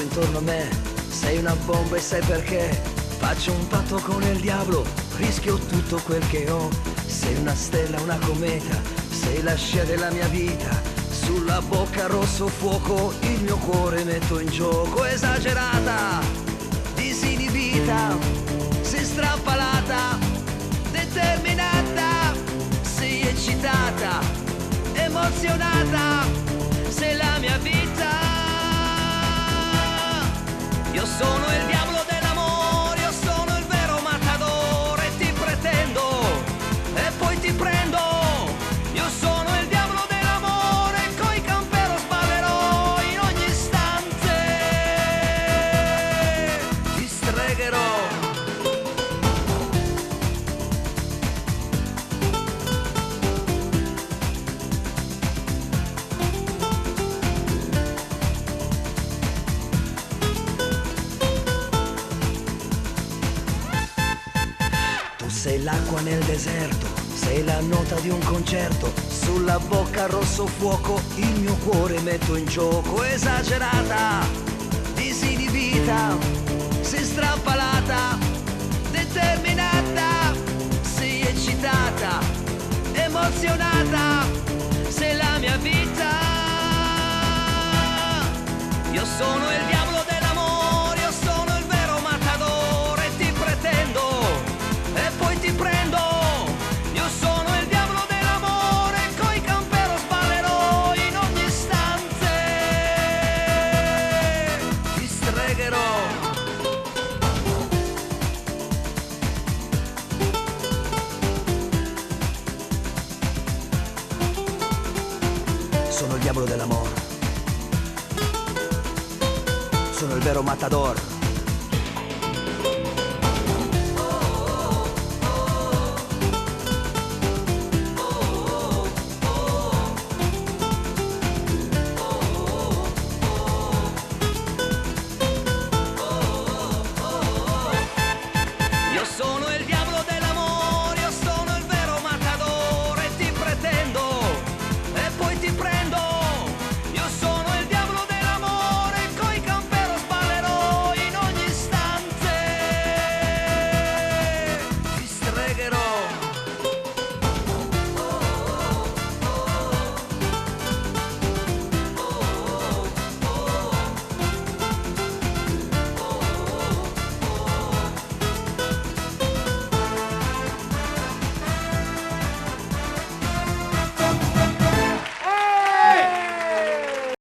intorno a me. Sei una bomba e sai perché? Faccio un patto con il diavolo, rischio tutto quel che ho. Sei una stella, una cometa, sei la scia della mia vita. Sulla bocca rosso fuoco, il mio cuore metto in gioco. Esagerata, disinibita, sei strappalata, determinata, sei eccitata, emozionata, sei la mia vita. Io sono il diavolo dell'amore, io sono il vero matadore. Ti pretendo e poi ti prendo. Io sono il diavolo dell'amore, coi campero sballerò in ogni istante. Ti stregherò. Sei l'acqua nel deserto, sei la nota di un concerto. Sulla bocca rosso fuoco, il mio cuore metto in gioco. Esagerata, disinibita, sei strappalata, determinata, sei eccitata, emozionata, sei la mia vita. Io sono il diavolo dell'amore, io sono il vero matadore. Ti pretendo e poi ti prendo. Io sono il diavolo dell'amore, coi campero sballerò in ogni istante. Ti stregherò. Sono il diavolo dell'amore, sono il vero matador.